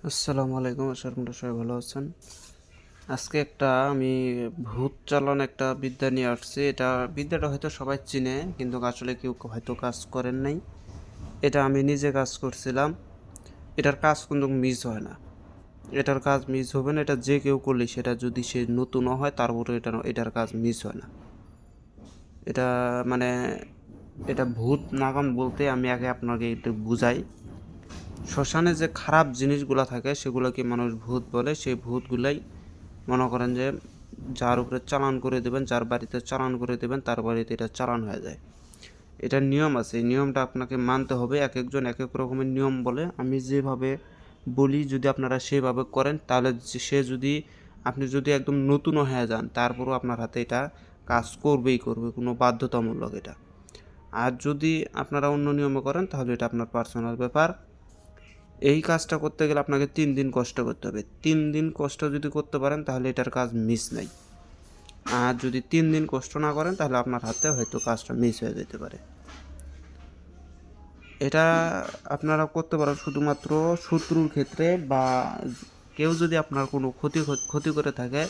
আসসালামু আলাইকুম, আশা করি আপনারা সবাই ভালো আছেন। আজকে আমি ভূত চালান একটা বিদ্যা নিয়ে আসছি। বিদ্যাটা হয়তো সবাই চিনে, কিন্তু আসলে কেউ হয়তো কাজ করেন নাই। এটা আমি নিজে কাজ করছিলাম। এটার কাজ কিন্তু মিস হয় না। এটার কাজ মিস হবে না। এটা যে কেউ করলে, সেটা যদি সে নতুনও হয়, তারপরে এটার কাজ মিস হয় না। এটা মানে এটা ভূত নাগাম বলতে আমি আগে আপনাকে একটু বুঝাই। শ্মশানে যে খারাপ জিনিসগুলা থাকে সেগুলোকে মানুষ ভূত বলে। সেই ভূতগুলাই মনে করেন যে যার উপরে চালান করে দেবেন, যার বাড়িতে চালান করে দেবেন, তার বাড়িতে এটা চালান হয়ে যায়। এটার নিয়ম আছে, এই নিয়মটা আপনাকে মানতে হবে। এক একজন এক এক রকমের নিয়ম বলে। আমি যেভাবে বলি যদি আপনারা সেভাবে করেন, তাহলে আপনি যদি একদম নতুনও হয়ে যান, তারপরও আপনার হাতে এটা কাজ করবেই করবে, কোনো বাধ্যতামূলক এটা। আর যদি আপনারা অন্য নিয়মে করেন, তাহলে এটা আপনার পার্সোনাল ব্যাপার। এই কাজটা করতে গেলে আপনাকে 3 দিন কষ্ট করতে হবে। 3 দিন কষ্ট যদি করতে পারেন, তাহলে এটার কাজ মিস নাই। আর যদি 3 দিন কষ্ট না করেন, তাহলে আপনার হাতে হয়তো কাজটা মিস হয়ে যেতে পারে। এটা আপনারা করতে পারেন শুধুমাত্র শত্রুর ক্ষেত্রে, বা কেউ যদি আপনার কোনো ক্ষতি করে থাকে,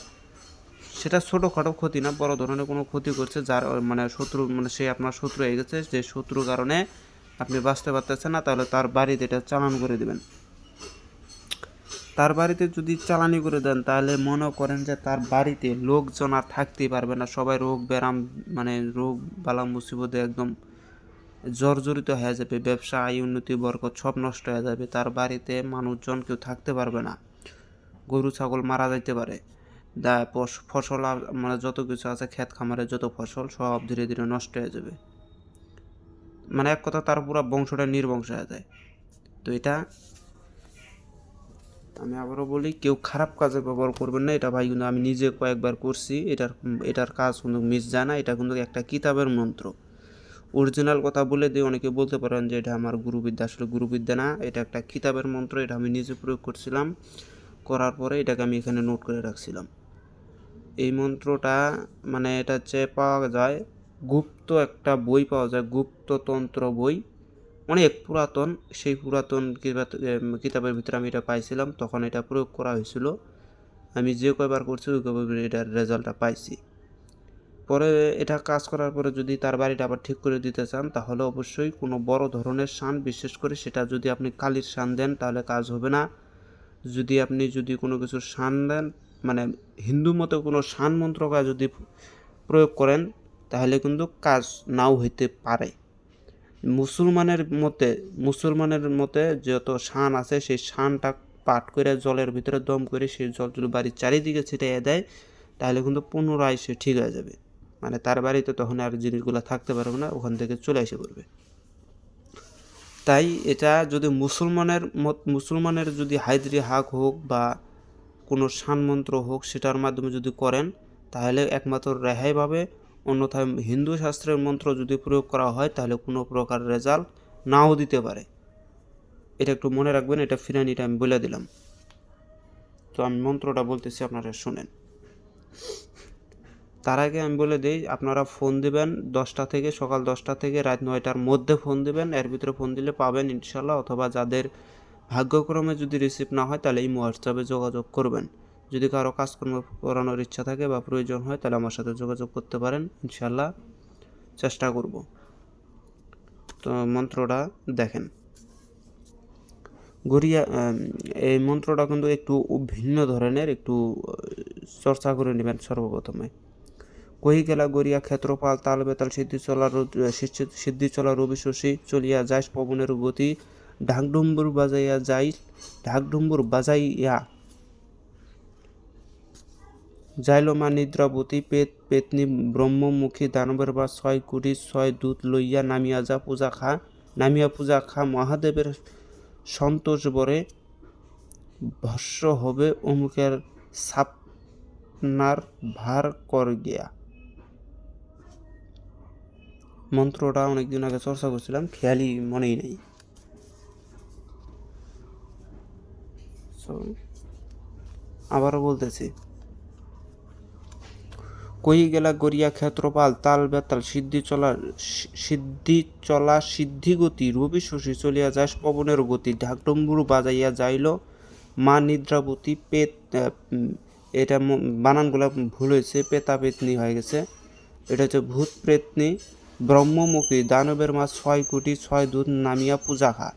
সেটা ছোটোখাটো ক্ষতি না, বড় ধরনের কোনো ক্ষতি করছে, যার সে আপনার শত্রু হয়ে গেছে, যে শত্রুর কারণে আপনি বাঁচতে পারতেছেন না, তাহলে তার বাড়িতে এটা চালান করে দেবেন। তার বাড়িতে যদি চালানি করে দেন, তাহলে মনে করেন যে তার বাড়িতে লোকজন আর থাকতেই পারবে না। সবাই রোগ বালা মুসিবতে একদম জর্জরিত হয়ে যাবে। ব্যবসা, আয়, উন্নতি, বরকত সব নষ্ট হয়ে যাবে। তার বাড়িতে মানুষজন কেউ থাকতে পারবে না। গরু ছাগল মারা যাইতে পারে। ফসল যত কিছু আছে, ক্ষেত খামারে যত ফসল, সব ধীরে ধীরে নষ্ট হয়ে যাবে। এক কথা, তার পুরো বংশটা নির্বংশ হয়ে যায়। তো এটা আমি আবারও বলি, কেউ খারাপ কাজে ব্যবহার করবেন না। এটা ভাই কিন্তু আমি নিজে কয়েকবার করছি। এটার কাজ কিন্তু মিস যায় না। এটা কিন্তু একটা কিতাবের মন্ত্র। অরিজিনাল কথা বলে দিয়ে অনেকে বলতে পারেন যে এটা আমার গুরুবিদ্যা। আসলে গুরুবিদ্যা না, এটা একটা কিতাবের মন্ত্র। এটা আমি নিজে প্রয়োগ করছিলাম। করার পরে এটাকে আমি এখানে নোট করে রাখছিলাম। এই মন্ত্রটা এটা হচ্ছে পাওয়া যায়, গুপ্ত একটা বই পাওয়া যায়, গুপ্ততন্ত্র বই, অনেক পুরাতন। সেই পুরাতন কিতাবের ভিতরে আমি এটা পাইছিলাম, তখন এটা প্রয়োগ করা হয়েছিল। আমি যে কয়বার করছি ওই কয়বার এটার রেজাল্টটা পাইছি। পরে এটা কাজ করার পরে যদি তার বাড়িটা আবার ঠিক করে দিতে চান, তাহলে অবশ্যই কোনো বড় ধরনের শান, বিশেষ করে সেটা যদি আপনি কালির শান দেন, তাহলে কাজ হবে না। যদি কোনো কিছুর শান দেন, মানে হিন্দু মতে কোনো শান মন্ত্রকা যদি প্রয়োগ করেন, তাহলে কিন্তু কাজ নাও হইতে পারে। মুসলমানের মতে যত শান আছে, সেই শানটা পাঠ করে জলের ভিতরে দম করে সেই জল যদি বাড়ির চারিদিকে ছিটিয়ে দেয়, তাহলে কিন্তু পুনরায় সে ঠিক হয়ে যাবে। তার বাড়িতে তখন আর জিনিসগুলো থাকতে পারবে না, ওখান থেকে চলে এসে পড়বে। তাই এটা যদি মুসলমানের যদি হাইদ্রি হাক হোক বা কোনো শানমন্ত্র হোক, সেটার মাধ্যমে যদি করেন, তাহলে একমাত্র রেহাই পাবে। অন্যথায় হিন্দু শাস্ত্রের মন্ত্র যদি প্রয়োগ করা হয়, তাহলে কোনো প্রকার রেজাল্ট নাও দিতে পারে। এটা একটু মনে রাখবেন। এটা ফিরানিটা আমি বলে দিলাম। তো আমি মন্ত্রটা বলতেছি, আপনারা শুনেন। তার আগে আমি বলে দিই, আপনারা ফোন দিবেন সকাল 10টা থেকে রাত 9টার মধ্যে ফোন দিবেন। এর ভিতরে ফোন দিলে পাবেন ইনশাল্লাহ। অথবা যাদের ভাগ্যক্রমে যদি রিসিভ না হয়, তাহলে এই হোয়াটসঅ্যাপে যোগাযোগ করবেন। যদি কারো কাজকর্ম করানোর ইচ্ছা থাকে বা প্রয়োজন হয়, তাহলে আমার সাথে যোগাযোগ করতে পারেন। ইনশাল্লাহ চেষ্টা করব। তো মন্ত্রটা দেখেন। এই মন্ত্রটা কিন্তু একটু ভিন্ন ধরনের, একটু চর্চা করে নেবেন সর্বপ্রথমে। কহি গেলা গড়িয়া ক্ষেত্রপাল, তাল বেতাল সিদ্ধি চলা রবি শশী, চলিয়া যাইস পবনের গতি, ঢাকডুম্বুর বাজাইয়া যাইল মা নিদ্রাবতী, পেতনি ব্রহ্মমুখী, দানবের বা 6 কোটি 6 দূত লইয়া নামিয়া পূজা খা মহাদেবের সন্তোষ বরে, ভস্য হবে অমুকের সাপনার ভার কর গিয়া। মন্ত্রটা অনেকদিন আগে চর্চা করছিলাম, খেয়ালই মনেই নেই। আবারও বলতেছি। কই গেলা গড়িয়া ক্ষেত্রপাল, তাল বেতাল সিদ্ধি গতি, রবি শশী, চলিয়া যাস পবনের গতি, ঢাকডম্বুর বাজাইয়া যাইল মা নিদ্রাবতী এটা বানানগুলো ভুল হয়েছে, পেতা পেতনি হয়ে গেছে। এটা হচ্ছে ভূত প্রেতনি ব্রহ্মমুখী দানবের মা 6 কোটি 6 দূত নামিয়া পূজা খা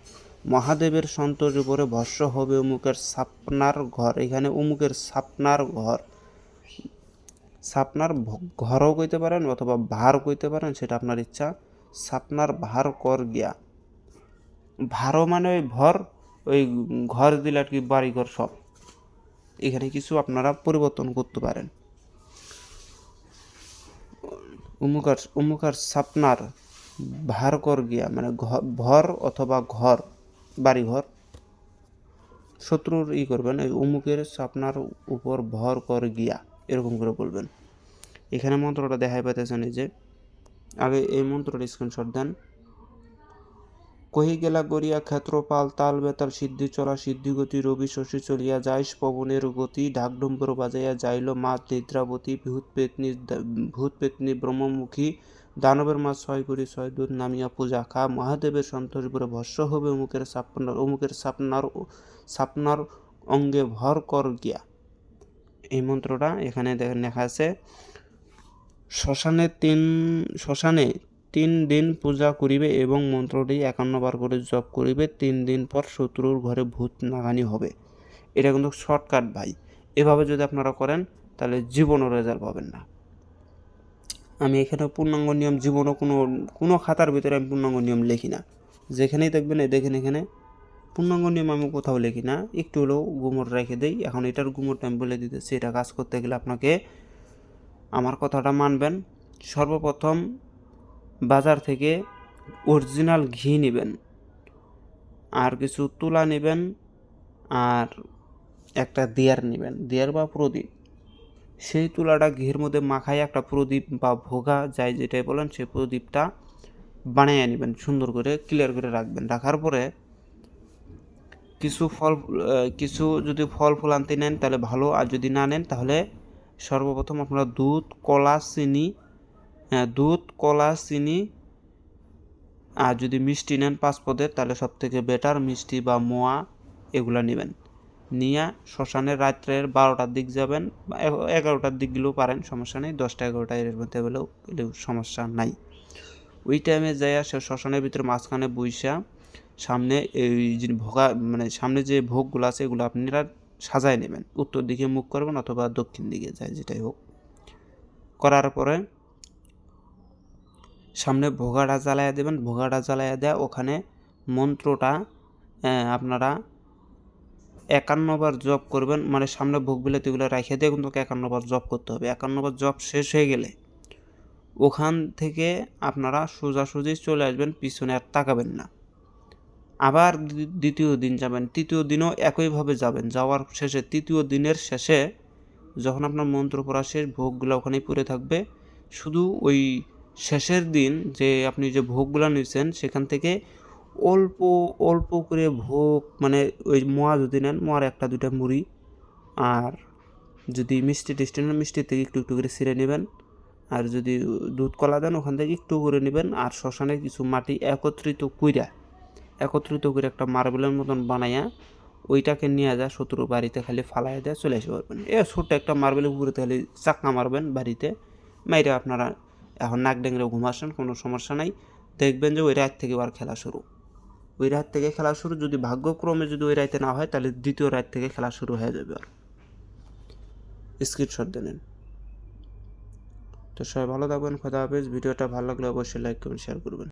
মহাদেবের সন্তোষ উপরে ভস্য হবে অমুকের সাপনার ঘর। এখানে অমুকের সাপনার ঘর, সাপনার ঘরও কইতে পারেন অথবা ভার কইতে পারেন, সেটা আপনার ইচ্ছা। সাপনার ভার কর গিয়া, ভারও মানে ওই ভর, ওই ঘর দিলে আর কি, বাড়িঘর সব। এখানে কিছু আপনারা পরিবর্তন করতে পারেন। উমুকার সাপনার ভার কর গিয়া মানে ভর অথবা ঘর, বাড়িঘর শত্রুর করবেন, এই উমুকের সাপনার উপর ভর কর গিয়া এরকম করে বলবেন। এখানে মন্ত্রটা দেখাই পাইতেছেন, এই যে আগে এই মন্ত্রটা স্ক্রিনশট দেন। কহি গেলা গড়িয়া ক্ষেত্রপাল তাল বেতাল সিদ্ধি চলা সিদ্ধি গতি রবি শশী চলিয়া যাইস পবনের গতি ঢাকডুম্বর বাজাইয়া যাইল মা নিদ্রাবতী ভূত পেতনি ব্রহ্মমুখী দানবের মা 6 কোটি 6 দূত নামিয়া পূজা খা মহাদেবের সন্তোষ করে ভস্য হবে অমুকের সাপনার অঙ্গে ভর কর গিয়া। এই মন্ত্রটা এখানে লেখা আছে। শ্মশানে 3 দিন পূজা করিবে এবং মন্ত্রটি 51 বার করে জপ করিবে। 3 দিন পর শত্রুর ঘরে ভূত নাগানি হবে। এটা কিন্তু শর্টকাট ভাই, এভাবে যদি আপনারা করেন তাহলে জীবনও রেজাল্ট পাবেন না। আমি এখানে পূর্ণাঙ্গ নিয়ম জীবনও কোনো খাতার ভিতরে আমি পূর্ণাঙ্গ নিয়ম লিখি না। যেখানেই দেখবেন দেখেন এখানে পূর্ণাঙ্গ নিয়ম আমি কোথাও লিখি না, একটু হলেও গুমর রেখে দেই। এখন এটার গুমরটা আমি বলে দিতেছি। এটা কাজ করতে গেলে আপনাকে আমার কথাটা মানবেন। সর্বপ্রথম বাজার থেকে অরিজিনাল ঘি নেবেন, আর কিছু তুলা নেবেন, আর একটা দিয়ার নেবেন, দিয়ার বা প্রদীপ। সেই তুলাটা ঘির মধ্যে মাখায় একটা প্রদীপ বা ভোগা যাই যেটাই বলেন, সেই প্রদীপটা বানিয়ে নেবেন, সুন্দর করে ক্লিয়ার করে রাখবেন। রাখার পরে কিছু যদি ফল ফুল আনতে নেন তাহলে ভালো, আর যদি না নেন তাহলে সর্বপ্রথম আপনারা দুধ কলা চিনি আর যদি মিষ্টি নেন 5 পদের তাহলে সব থেকে বেটার, মিষ্টি বা মোয়া এগুলো নেবেন। নিয়ে শ্মশানের রাত্রের 12টার দিক যাবেন, 11টার দিক গেলেও পারেন, সমস্যা নেই। 10টা 11টা এর মধ্যে গেলেও সমস্যা নাই। ওই টাইমে যাইয়া সে শ্মশানের ভিতরে মাঝখানে বইসা সামনে এই যে মানে সামনে যে ভোগগুলো আছে এগুলো আপনারা সাজায় নেবেন। উত্তর দিকে মুখ করবেন অথবা দক্ষিণ দিকে যায়, যেটাই হোক। করার পরে সামনে ভোগাটা জ্বালাইয়া দেবেন। ভোগাটা জ্বালাইয়া দেয়া ওখানে মন্ত্রটা আপনারা 51 বার জপ করবেন। মানে সামনে ভোগ বিলাতিগুলো রাখিয়ে দিয়ে কিন্তু 51 বার জপ করতে হবে। 51 বার জপ শেষ হয়ে গেলে ওখান থেকে আপনারা সোজাসুজি চলে আসবেন, পিছনে আর তাকাবেন না। আবার দ্বিতীয় দিন যাবেন, তৃতীয় দিনও একইভাবে যাবেন। যাওয়ার শেষে তৃতীয় দিনের শেষে যখন আপনার মন্ত্র পড়া শেষ, ভোগগুলো ওখানেই পড়ে থাকবে। শুধু ওই শেষের দিন যে আপনি যে ভোগগুলো নিয়েছেন সেখান থেকে অল্প অল্প করে ভোগ, মানে ওই মোয়া যদি নেন মোয়ার 1-2টা মুড়ি, আর যদি মিষ্টি নেন মিষ্টির থেকে একটু একটু করে ছিঁড়ে নেবেন, আর যদি দুধ কলা দেন ওখান থেকে একটু করে নেবেন। আর শ্মশানে কিছু মাটি একত্রিত করে একটা মার্বেলের মতন বানাইয়া ওইটাকে নিয়ে যা শত্রুর বাড়িতে খালি ফালাই দেয়, চলে আসতে পারবেন। ছোট্ট একটা মার্বেলের উপরে খালি চাকনা মারবেন বাড়িতে, মাইরে আপনারা এখন নাক ডেংরে ঘুমাসেন, কোনো সমস্যা নাই। দেখবেন যে ওই রাত থেকে খেলা শুরু। যদি ভাগ্যক্রমে যদি ওই রাতে না হয় তাহলে দ্বিতীয় রাত থেকে খেলা শুরু হয়ে যাবে। আর স্ক্রিনশট দেন। তো সবাই ভালো থাকবেন, খোদা হাফেজ। ভিডিওটা ভালো লাগলে অবশ্যই লাইক করবেন, শেয়ার করবেন।